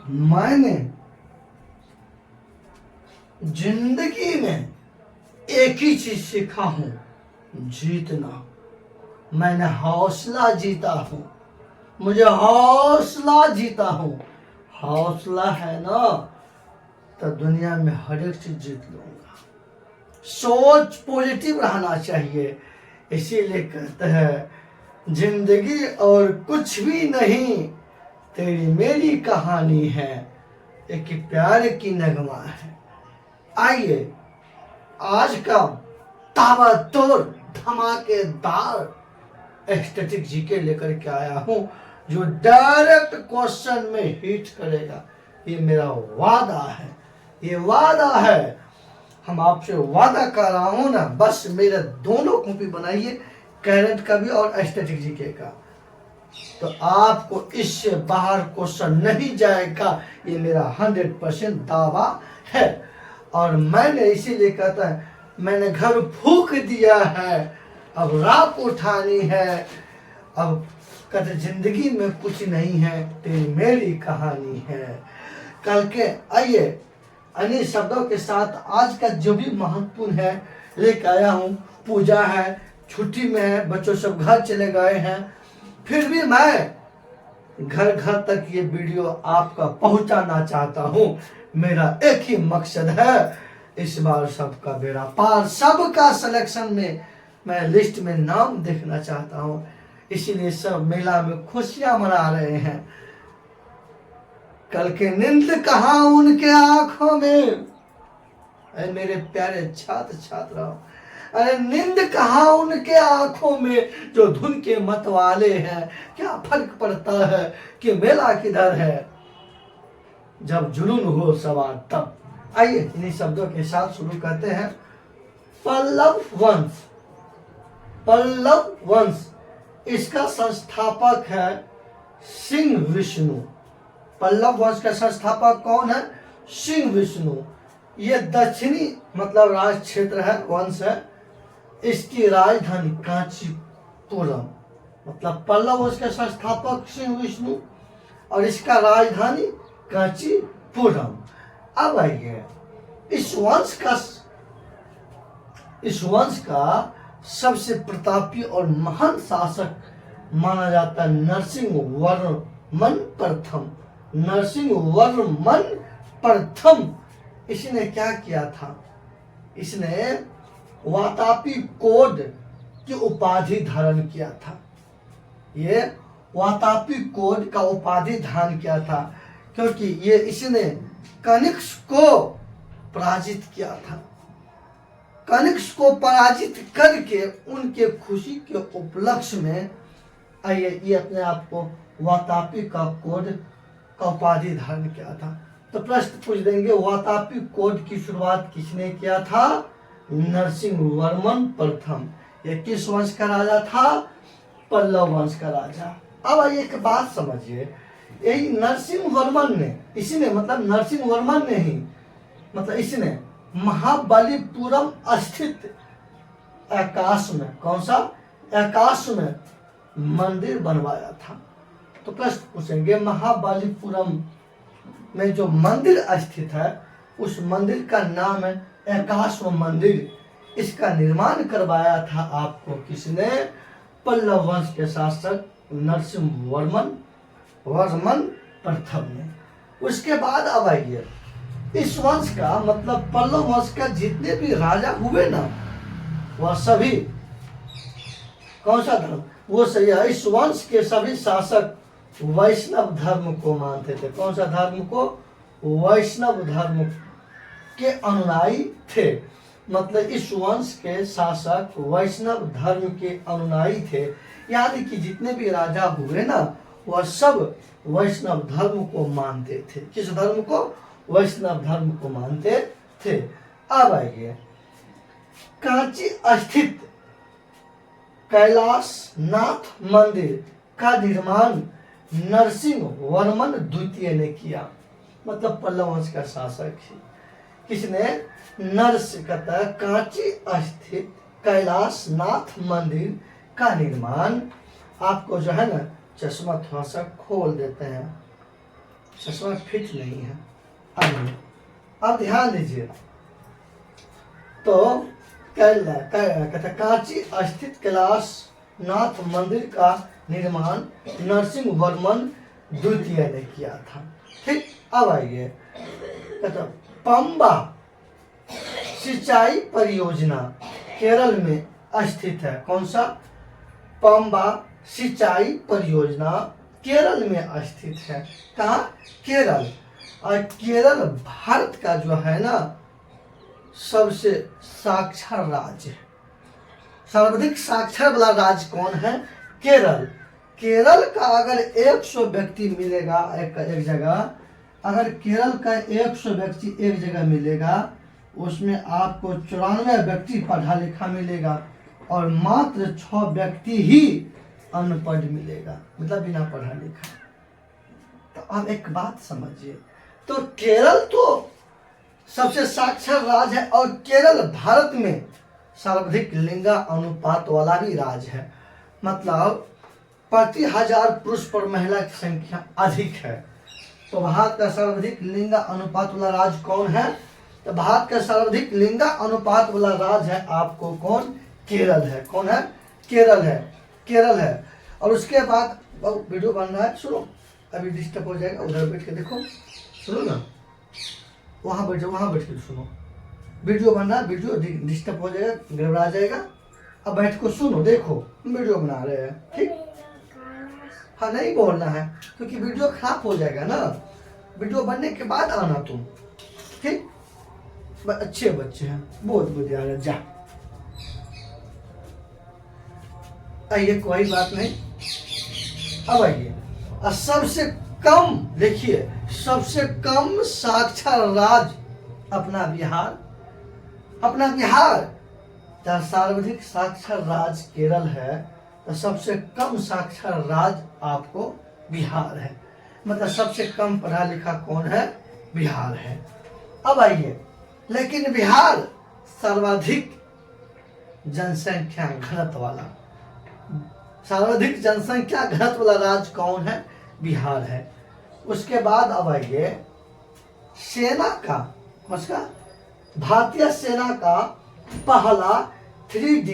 मैंने जिंदगी में एक ही चीज सीखा हूं, जीतना। मैंने हौसला जीता हूं, मुझे हौसला जीता हूं। हौसला है ना तो दुनिया में हर एक चीज जीत लूंगा। सोच पॉजिटिव रहना चाहिए। इसीलिए कहते हैं जिंदगी और कुछ भी नहीं, तेरी मेरी कहानी है, एक प्यार की नगमा है। आइए आज का ताबड़तोड़ धमाकेदार एस्थेटिक जीके लेकर के आया हूं, जो डायरेक्ट क्वेश्चन में हिट करेगा। ये मेरा वादा है, ये वादा है। हम आपसे वादा कर रहा हूं ना, बस मेरे दोनों कॉपी बनाइए, करंट का भी और एस्थेटिक जीके का, तो आपको इससे बाहर क्वेश्चन नहीं जाएगा। ये मेरा 100% दावा है। और मैंने इसीलिए कहता है, मैंने घर फूंक दिया है, अब राख उठानी है। अब कहते जिंदगी में कुछ नहीं है, तेरी मेरी कहानी है। कल के आइए अन्य शब्दों के साथ आज का जो भी महत्वपूर्ण है लेकर आया हूँ। पूजा है, छुट्टी में है, बच्चों सब घर चले गए हैं, फिर भी मैं घर घर तक ये वीडियो आपका पहुंचाना चाहता हूं। मेरा एक ही मकसद है, इस बार सबका बेड़ा पार, सबका सिलेक्शन में मैं लिस्ट में नाम देखना चाहता हूं। इसीलिए सब मेला में खुशियां मना रहे हैं। कल के नींद कहाँ उनके आंखों में, अरे मेरे प्यारे छात्र छात्राओं, अरे नींद कहाँ उनके आंखों में जो धुन के मत वाले हैं। क्या फर्क पड़ता है कि मेला किधर है, जब जुनून हो सवार तब। आइए इन्हीं शब्दों के साथ शुरू करते हैं। पल्लव वंश, पल्लव वंश, इसका संस्थापक है सिंह विष्णु। पल्लव वंश का संस्थापक कौन है? सिंह विष्णु। ये दक्षिणी मतलब राज क्षेत्र है, वंश है। इसकी राजधानी कांचीपुरम, मतलब पल्लव वंश के संस्थापक सिंह विष्णु और इसका राजधानी कांचीपुरम। अब आइए इस वंश का सबसे प्रतापी और महान शासक माना जाता है नरसिंहवर्मन प्रथम। नरसिंहवर्मन प्रथम, इसने क्या किया था? इसने वातापी कोड की उपाधि धारण किया था। ये वातापी कोड का उपाधि धारण किया था क्योंकि ये इसने कनिष्क को पराजित किया था। कनिष्क को पराजित करके उनके खुशी के उपलक्ष्य में आइए ये अपने आप को वातापी का कोड का उपाधि धारण किया था। तो प्रश्न पूछ देंगे, वातापी कोड की शुरुआत किसने किया था? नरसिंहवर्मन प्रथम। ये किस वंश का राजा था? पल्लव वंश का राजा। अब आइए एक बात समझिए, यही नरसिंहवर्मन ने, इसने मतलब नरसिंहवर्मन ने ही मतलब इसने महाबलीपुरम स्थित आकाश में, कौन सा? आकाश में मंदिर बनवाया था। तो प्रश्न पूछेंगे, महाबलीपुरम में जो मंदिर स्थित है उस मंदिर का नाम है आकाश मंदिर। इसका निर्माण करवाया था आपको किसने? पल्लव वंश के शासक नरसिंहवर्मन प्रथम ने। उसके बाद अब आइए इस वंश का मतलब पल्लव वंश का जितने भी राजा हुए ना, वह सभी कौन सा धर्म? वो सही है, इस वंश के सभी शासक वैष्णव धर्म को मानते थे। कौन सा धर्म को? वैष्णव धर्म के अनुयायी थे। मतलब इस वंश के शासक वैष्णव धर्म के अनुयायी थे। यानी कि जितने भी राजा हुए ना, वह सब वैष्णव धर्म को मानते थे। किस धर्म को? वैष्णव धर्म को मानते थे। अब आइए कांची स्थित कैलाशनाथ मंदिर का निर्माण नरसिंहवर्मन द्वितीय ने किया। मतलब पल्लव वंश का शासक ही किसने? कहता कांची स्थित कैलाशनाथ मंदिर का निर्माण, आपको जो है ना चश्मा थोड़ा सा खोल देते हैं, चश्मा फिट नहीं है। अब ध्यान दीजिए। तो कहता कांची स्थित कैलाश नाथ मंदिर का निर्माण नरसिंह वर्मन द्वितीय ने किया था। ठीक, अब आइए। कहता पंबा सिंचाई परियोजना केरल में स्थित है। कौन सा? पंबा सिंचाई परियोजना केरल में स्थित है। कहाँ? केरल। और केरल भारत का जो है ना सबसे साक्षर राज्य है। सर्वाधिक साक्षर वाला राज्य कौन है? केरल। केरल का अगर 100 व्यक्ति मिलेगा एक जगह, अगर केरल का 100 व्यक्ति एक जगह मिलेगा, उसमें आपको 94 व्यक्ति पढ़ा लिखा मिलेगा और मात्र 6 व्यक्ति ही अनपढ़ मिलेगा, मतलब बिना पढ़ा लिखा। तो अब एक बात समझिए, तो केरल तो सबसे साक्षर राज्य है और केरल भारत में सर्वाधिक लिंगा अनुपात वाला भी राज्य है। मतलब प्रति 1000 पुरुष पर महिला की संख्या अधिक है। तो भारत का सर्वाधिक लिंगा अनुपात वाला राज्य कौन है? तो भारत का सर्वाधिक लिंगा अनुपात वाला राज्य है आपको कौन? केरल है। कौन है? केरल है। केरल है। और उसके बाद वीडियो बन रहा है, सुनो, अभी डिस्टर्ब हो जाएगा, उधर बैठ के देखो, सुनो ना, वहाँ बैठ जाओ, वहाँ बैठ के सुनो, वीडियो बन रहा है, वीडियो डिस्टर्ब हो जाएगा, गड़बड़ा जाएगा। अब बैठ को सुनो, देखो वीडियो बना रहे हैं, ठीक? हाँ, नहीं बोलना है क्योंकि वीडियो खराब हो जाएगा ना। वीडियो बनने के बाद आना तुम, ठीक? अच्छे बच्चे हैं, बहुत बढ़िया है, जा आइए, कोई बात नहीं। अब आइए, सबसे कम देखिए, सबसे कम साक्षर राज्य अपना बिहार। अपना बिहार जहाँ सर्वाधिक साक्षर राज्य केरल है, तो सबसे कम साक्षर राज्य आपको बिहार है। मतलब सबसे कम पढ़ा लिखा कौन है? बिहार है। अब आइए, लेकिन बिहार सर्वाधिक जनसंख्या घनत्व वाला, सर्वाधिक जनसंख्या घनत्व वाला राज्य कौन है? बिहार है। उसके बाद अब आइए, सेना का, उसका भारतीय सेना का पहला 3D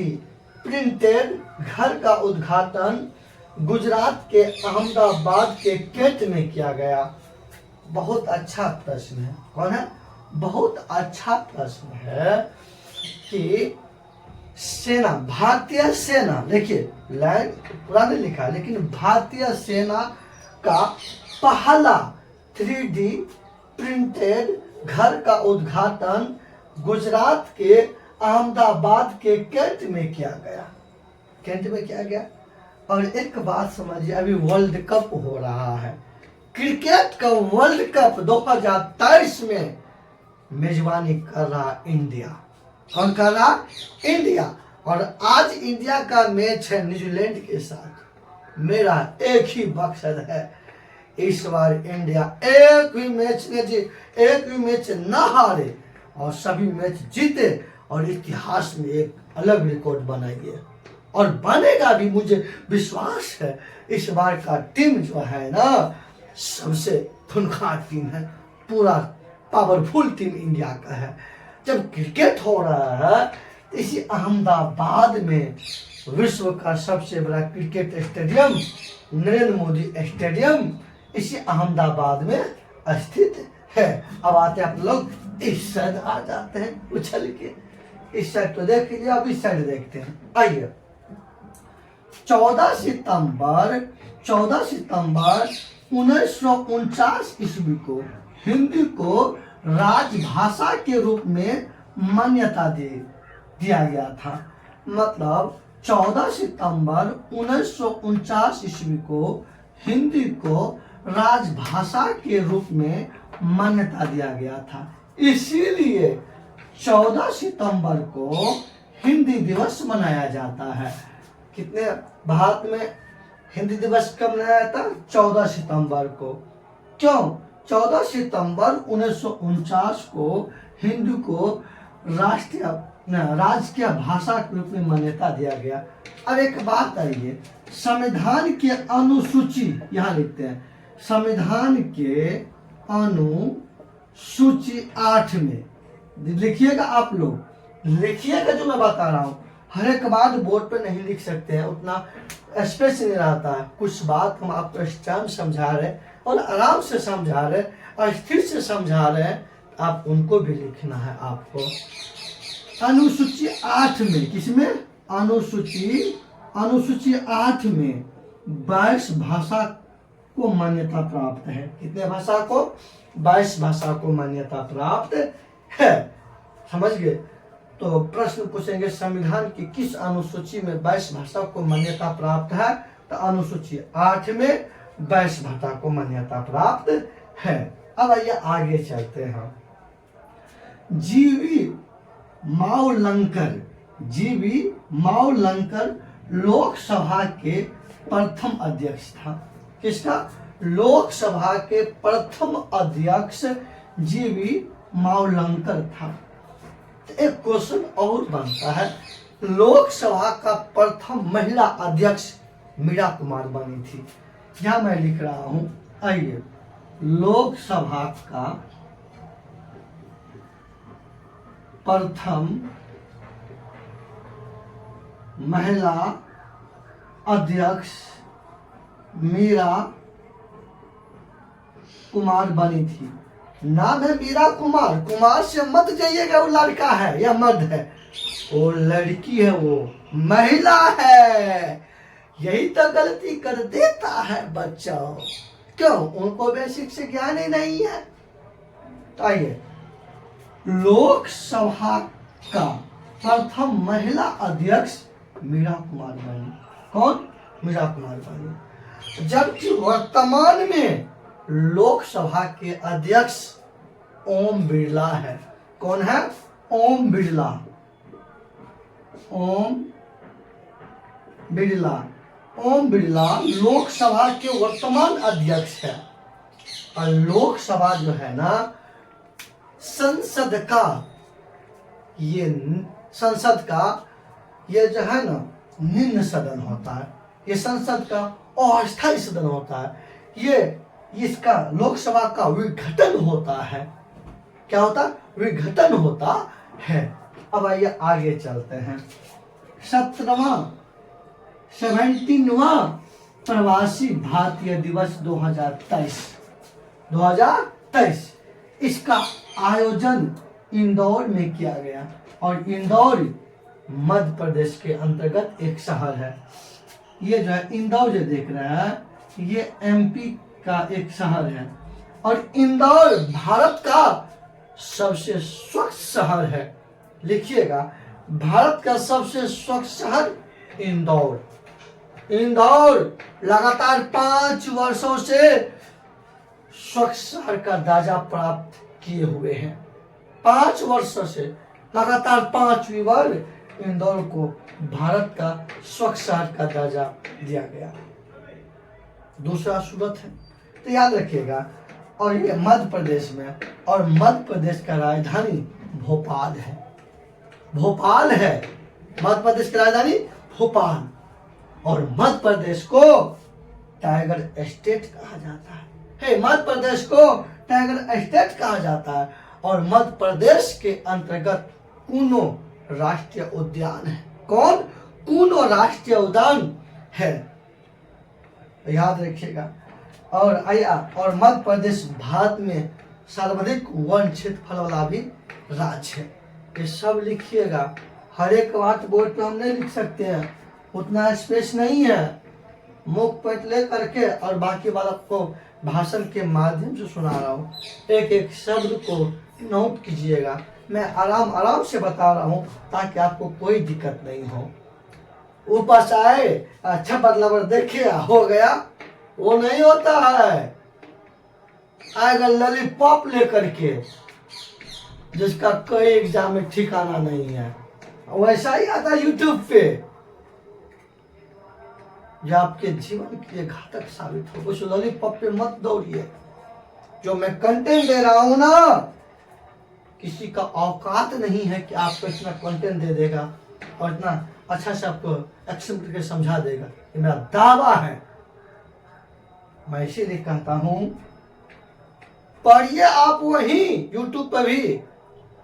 प्रिंटेड घर का उद्घाटन गुजरात के अहमदाबाद के कैंट में किया गया। बहुत अच्छा प्रश्न है। कौन है? बहुत अच्छा प्रश्न है कि सेना, भारतीय सेना, देखिए लाइन पूरा नहीं लिखा, लेकिन भारतीय सेना का पहला 3D प्रिंटेड घर का उद्घाटन गुजरात के अहमदाबाद के कैंट में किया गया। कैंट में किया गया। और एक बात समझिए, अभी वर्ल्ड कप हो रहा है, क्रिकेट का वर्ल्ड कप 2023 में मेजबानी कर रहा इंडिया। कौन कर रहा? इंडिया। और आज इंडिया का मैच है न्यूजीलैंड के साथ। मेरा एक ही मकसद है, इस बार इंडिया एक भी मैच न हारे और सभी मैच जीते और इतिहास में एक अलग रिकॉर्ड बनाइए। और बनेगा भी, मुझे विश्वास है। इस बार का टीम जो है ना, सबसे खूंखार टीम है, पूरा पावरफुल टीम इंडिया का है। जब क्रिकेट हो रहा है तो इसी अहमदाबाद में विश्व का सबसे बड़ा cricket stadium Narendra Modi stadium इसी अहमदाबाद में स्थित है। अब आते हैं आप लोग इस साइड, आ जाते हैं उछल के। इस साइड तो देख लिया, अब इस साइड देखते हैं। आइए, 14 सितंबर 1949 ईस्वी को हिंदी को राजभाषा के रूप में मान्यता दिया गया था। मतलब 14 सितंबर 1949 ईस्वी को हिंदी को राजभाषा के रूप में मान्यता दिया गया था। इसीलिए 14 सितंबर को हिंदी दिवस मनाया जाता है। कितने भारत में हिंदी दिवस कब मनाया जाता? 14 सितंबर को। क्यों? 14 सितंबर 1949 को हिंदी को राजकीय भाषा के रूप में मान्यता दिया गया। अब एक बात आइए, संविधान के अनुसूची यहाँ लिखते हैं, संविधान के अनुसूची 8 में लिखिएगा, आप लोग लिखिएगा जो मैं बता रहा हूँ। हर एक बात बोर्ड पे नहीं लिख सकते हैं, उतना स्पेस नहीं रहता है। कुछ बात हम आपको इस टाइम समझा रहे हैं और आराम से समझा रहे हैं और स्थिर से समझा रहे हैं, आप उनको भी लिखना है आपको। अनुसूची 8 में, किसमें? अनुसूची 8 में 22 भाषा को मान्यता प्राप्त है। कितने भाषा को? 22 भाषा को मान्यता प्राप्त है। समझ गए? तो प्रश्न पूछेंगे संविधान की किस अनुसूची में 22 भाषा को मान्यता प्राप्त है? तो अनुसूची 8 में 22 भाषा को मान्यता प्राप्त है। अब आइए आगे चलते हैं। जीवी मावलंकर लोकसभा के प्रथम अध्यक्ष था। किसका? लोकसभा के प्रथम अध्यक्ष जीवी मावलंकर था। तो एक क्वेश्चन और बनता है, लोकसभा का प्रथम महिला अध्यक्ष मीरा कुमार बनी थी। यहां मैं लिख रहा हूं, आइए, लोकसभा का प्रथम महिला अध्यक्ष मीरा कुमार बनी थी। नाम है मीरा कुमार। कुमार से मत जाइएगा, वो लड़का है या मर्द है, वो लड़की है, वो महिला है। यही तो गलती कर देता है बच्चों। क्यों? उनको बेसिक से ज्ञान ही नहीं है। तो आइए, लोकसभा का प्रथम महिला अध्यक्ष मीरा कुमार बनी। कौन? मीरा कुमार बनी। जबकि वर्तमान में लोकसभा के अध्यक्ष ओम बिरला है। कौन है? ओम बिरला। ओम बिरला लोकसभा के वर्तमान अध्यक्ष है। और लोकसभा जो है ना, संसद का ये जो है ना निम्न सदन होता है। ये संसद का अस्थायी सदन होता है। ये इसका लोकसभा का विघटन होता है। क्या होता? विघटन होता है। अब आइए आगे चलते हैं। 17वां प्रवासी भारतीय दिवस 2023 इसका आयोजन इंदौर में किया गया। और इंदौर मध्य प्रदेश के अंतर्गत एक शहर है। ये जो है इंदौर जो देख रहे हैं, ये एमपी का एक शहर है। और इंदौर भारत का सबसे स्वच्छ शहर है। लिखिएगा, भारत का सबसे स्वच्छ शहर इंदौर लगातार 5 वर्षों से स्वच्छ शहर का दर्जा प्राप्त किए हुए हैं। 5 वर्षों से लगातार 5वीं बार इंदौर को भारत का स्वच्छ शहर का दर्जा दिया गया। दूसरा सूरत है, तो याद रखिएगा। और ये मध्य प्रदेश में, और मध्य प्रदेश का राजधानी भोपाल है। मध्य प्रदेश की राजधानी भोपाल। और मध्य प्रदेश को टाइगर स्टेट कहा जाता है। मध्य प्रदेश को टाइगर स्टेट कहा जाता है। और मध्य प्रदेश के अंतर्गत कूनो राष्ट्रीय उद्यान है। कौन? कूनो राष्ट्रीय उद्यान है, याद रखिएगा। और मध्य प्रदेश भारत में सर्वाधिक वन क्षेत्रफल वाला भी राज्य है। ये सब लिखिएगा। हर एक बात बोर्ड पे हम नहीं लिख सकते हैं, उतना स्पेस नहीं है। मुख पेट ले करके और बाकी वाला को भाषण के माध्यम से सुना रहा हूँ। एक एक शब्द को नोट कीजिएगा। मैं आराम से बता रहा हूँ ताकि आपको कोई दिक्कत नहीं हो। ऊपर से आए अच्छा बदलाव देखे हो गया, वो नहीं होता है। आएगा लॉलीपॉप लेकर के, जिसका कोई एग्जाम में ठिकाना नहीं है, वैसा ही आता यूट्यूब पे, जो आपके जीवन के लिए घातक साबित हो। उस लॉलीपॉप पे मत दौड़िए। जो मैं कंटेंट दे रहा हूं ना, किसी का औकात नहीं है कि आपको इतना कंटेंट दे देगा और इतना अच्छा से आपको एक्शन करके समझा देगा। ये मेरा दावा है। मैं इसीलिए कहता हूं पढ़िए आप वहीं यूट्यूब पर भी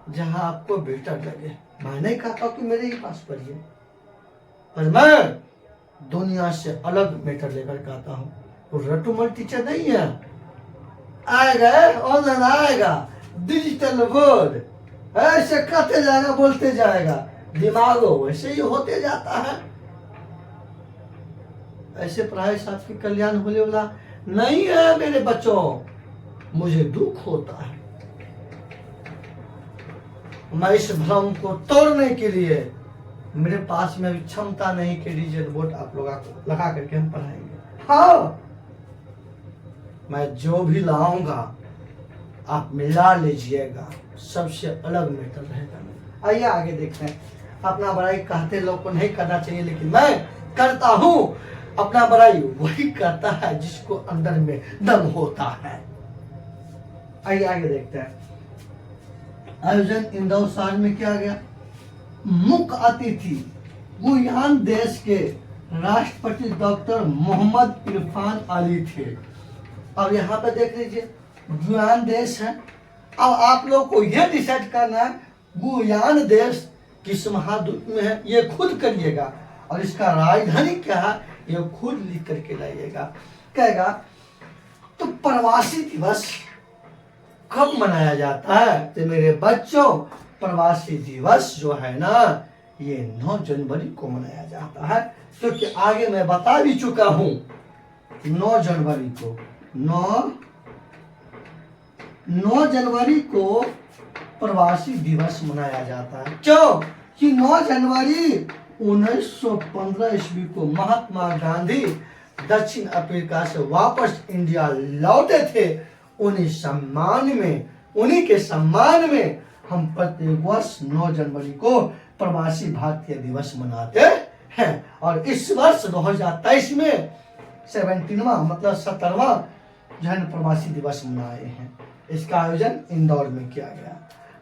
जहां आपको बेटर लगे। मैं नहीं कहता कि मेरे ही पास पढ़िए, पर मैं दुनिया से अलग मैटर लेकर के आता हूँ। वो रटुमल टीचर नहीं है, आएगा ऑनलाइन, आएगा डिजिटल बोर्ड, ऐसे करते जाएगा, बोलते जाएगा, दिमाग वैसे ही होते जाता है। ऐसे पढ़ाई से आपकी कल्याण होने वाला नहीं है मेरे बच्चों। मुझे दुख होता है। मैं इस भ्रम को तोड़ने के लिए मेरे पास में अभी क्षमता नहीं कि डिजिटल बोर्ड आप लोग लगा करके हम पढ़ाएंगे। हाँ, मैं जो भी लाऊंगा आप मिला लीजिएगा, सबसे अलग मैटर रहेगा। आइए आगे देखते हैं। अपना बड़ाई कहते लोग को नहीं करना चाहिए, लेकिन मैं करता हूं। अपना बड़ाई वही करता है जिसको अंदर में दम होता है। आइए आगे देखते हैं। आयोजन इंदौर शहर में किया गया। मुख्य अतिथि गुयान देश के राष्ट्रपति डॉक्टर मोहम्मद इरफान अली थे। अब यहाँ पे देख लीजिए, गुयान देश है। अब आप लोग को यह डिसाइड करना है गुयान देश किस महाद्वीप में है, ये खुद करिएगा। और इसका राजधानी क्या है, ये खुद लिख करके लाइएगा। कहेगा तो प्रवासी दिवस कब मनाया जाता है? तो मेरे बच्चों, प्रवासी दिवस जो है ना, ये 9 जनवरी को मनाया जाता है। क्योंकि आगे मैं बता भी चुका हूं, 9 जनवरी को 9 जनवरी को प्रवासी दिवस मनाया जाता है। क्यों? कि 9 जनवरी 1915 ईस्वी को महात्मा गांधी दक्षिण अफ्रीका से वापस इंडिया लौटे थे। उन्हीं के सम्मान में हम प्रत्येक वर्ष 9 जनवरी को प्रवासी भारतीय दिवस मनाते हैं। और इस वर्ष 2023 में 17वां मतलब 17वां जो है प्रवासी दिवस मनाए हैं। इसका आयोजन इंदौर में किया गया।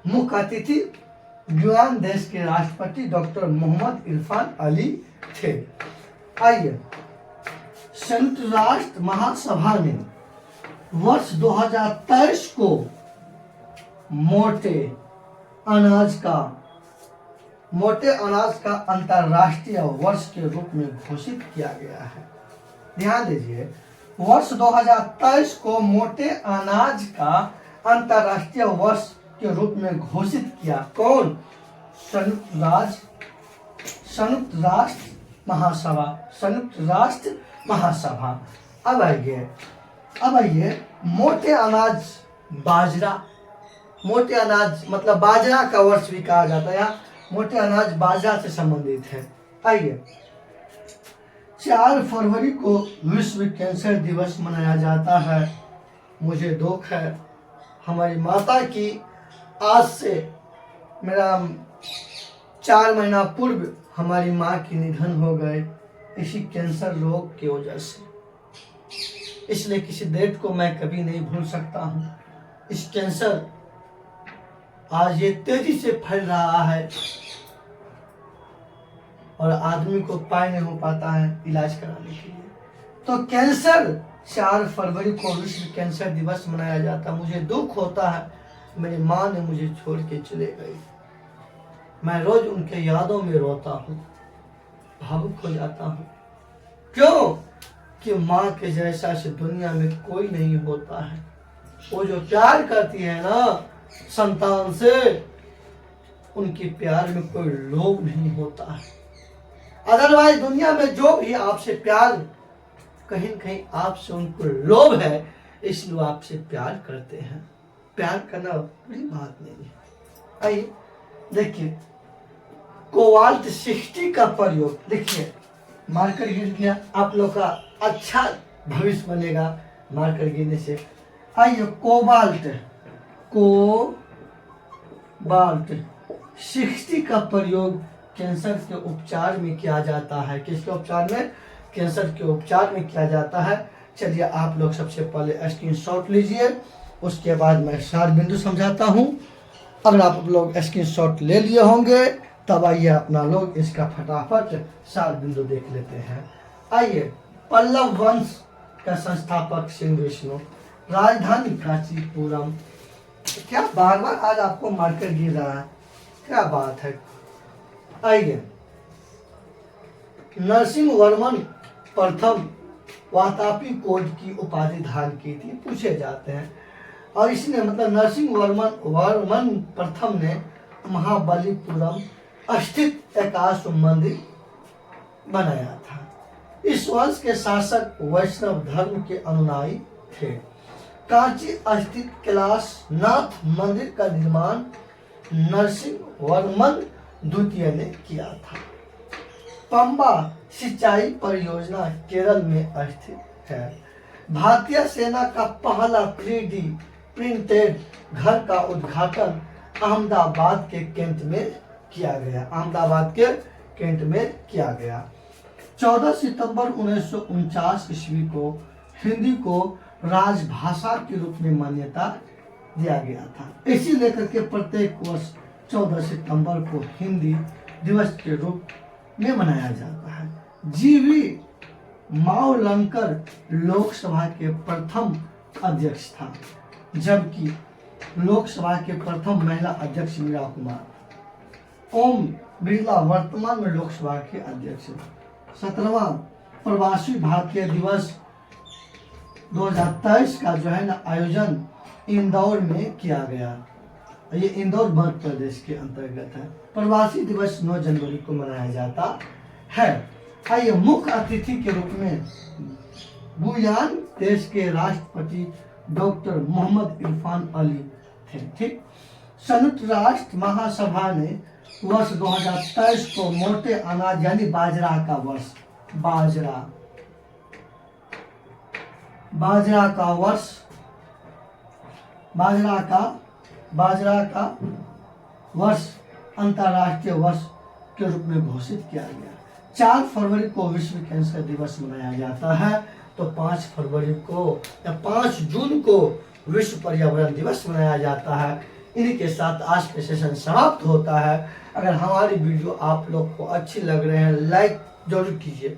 मुख्य अतिथि गुयान देश के राष्ट्रपति डॉक्टर मोहम्मद इरफान अली थे। आइए, संयुक्त राष्ट्र महासभा ने वर्ष 2023 को मोटे अनाज का अंतर्राष्ट्रीय वर्ष के रूप में घोषित किया गया है। ध्यान दीजिए, वर्ष 2023 को मोटे अनाज का अंतर्राष्ट्रीय वर्ष के रूप में घोषित किया। कौन? संयुक्त राष्ट्र महासभा। अब आइए मोटे अनाज मतलब बाजरा का वर्ष भी कहा जाता है। यहाँ मोटे अनाज बाजरा से संबंधित है। आइए, 4 फरवरी को विश्व कैंसर दिवस मनाया जाता है। मुझे दुख है, हमारी माता की आज से मेरा 4 महीना पूर्व हमारी माँ की निधन हो गए इसी कैंसर रोग की वजह से। इसलिए किसी डेट को मैं कभी नहीं भूल सकता हूँ। इस कैंसर आज ये तेजी से फैल रहा है और आदमी को उपाय नहीं हो पाता है इलाज कराने के लिए। तो कैंसर 4 फरवरी को विश्व कैंसर दिवस मनाया जाता है। मुझे दुख होता है, मेरी माँ ने मुझे छोड़ के चले गई। मैं रोज उनके यादों में रोता हूँ, भावुक हो जाता हूँ। क्यों? कि माँ के जैसा से दुनिया में कोई नहीं होता है। वो जो प्यार करती है ना संतान से, उनके प्यार में कोई लोभ नहीं होता है। अदरवाइज दुनिया में जो भी आपसे प्यार, कहीं न कहीं आपसे उनको लोभ है, इसलिए आपसे प्यार करते हैं। प्यार करना बड़ी बात नहीं है। आइए देखिए, कोबाल्ट 60 का प्रयोग, देखिए मार्कर गिर गया, आप लोग का अच्छा भविष्य बनेगा मार्कर गिरने से। आइए, कोबाल्ट 60 का प्रयोग कैंसर के उपचार में किया जाता है। किसके उपचार में? कैंसर के उपचार में किया जाता है। चलिए आप लोग सबसे पहले स्क्रीनशॉट लीजिए, उसके बाद मैं 4 बिंदु समझाता हूँ। अगर आप लोग स्क्रीनशॉट ले लिए होंगे तब आइए अपना लोग इसका फटाफट 4 बिंदु देख लेते हैं। आइए, पल्लव वंश का संस्थापक सिंह विष्णु। राजधानी कांचीपुरम। क्या बार बार आज आपको मार्कर गिर रहा है, क्या बात है। आइए, नरसिंहवर्मन प्रथम वातापी कोड की उपाधि धारण की थी, पूछे जाते हैं। और इसने मतलब नरसिंहवर्मन प्रथम ने महाबलीपुरम स्थित एकाश मंदिर बनाया था। इस वंश के शासक वैष्णव धर्म के अनुयायी थे। कांची स्थित कैलाशनाथ मंदिर का निर्माण नरसिंहवर्मन द्वितीय ने किया था। पंबा सिंचाई परियोजना केरल में स्थित है। भारतीय सेना का पहला 3D प्रिंटेड घर का उद्घाटन अहमदाबाद के कैंट में किया गया। अहमदाबाद के कैंट में किया गया। 14 सितंबर 1949 ईस्वी को हिंदी को राजभाषा के रूप में मान्यता दिया गया था। इसी लेकर के प्रत्येक वर्ष 14 सितंबर को हिंदी दिवस के रूप में मनाया जाता है। जीवी मावलंकर लोकसभा के प्रथम अध्यक्ष था, जबकि लोकसभा के प्रथम महिला अध्यक्ष मीरा कुमार। ओम बिरला वर्तमान में लोकसभा के अध्यक्ष हैं। 17वां प्रवासी भारतीय दिवस 2023 का जो है ना आयोजन इंदौर में किया गया। ये इंदौर मध्य प्रदेश के अंतर्गत है। प्रवासी दिवस 9 जनवरी को मनाया जाता है। आइए, मुख्य अतिथि के रूप में गुयान देश के राष्ट्रपति डॉक्टर मोहम्मद इरफान अली थे। ठीक, संयुक्त राष्ट्र महासभा ने वर्ष 2023 को मोटे अनाज यानी बाजरा का वर्ष बाजरा का वर्ष अंतर्राष्ट्रीय वर्ष के रूप में घोषित किया गया। 4 फरवरी को विश्व कैंसर दिवस मनाया जाता है, तो 5 फरवरी को या 5 जून को विश्व पर्यावरण दिवस मनाया जाता है। इन्हीं के साथ आज का सेशन समाप्त होता है। अगर हमारी वीडियो आप लोग को अच्छी लग रहे हैं, लाइक जरूर कीजिए।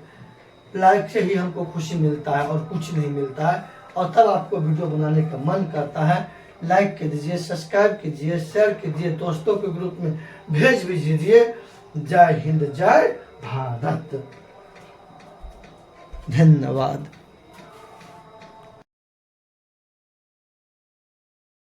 लाइक से ही हमको खुशी मिलता है और कुछ नहीं मिलता है, और तब आपको वीडियो बनाने का मन करता है। लाइक कीजिए, सब्सक्राइब कीजिए, शेयर कीजिए, दोस्तों के ग्रुप में भेज भी दीजिए। जय हिंद, जय भारत, धन्यवाद।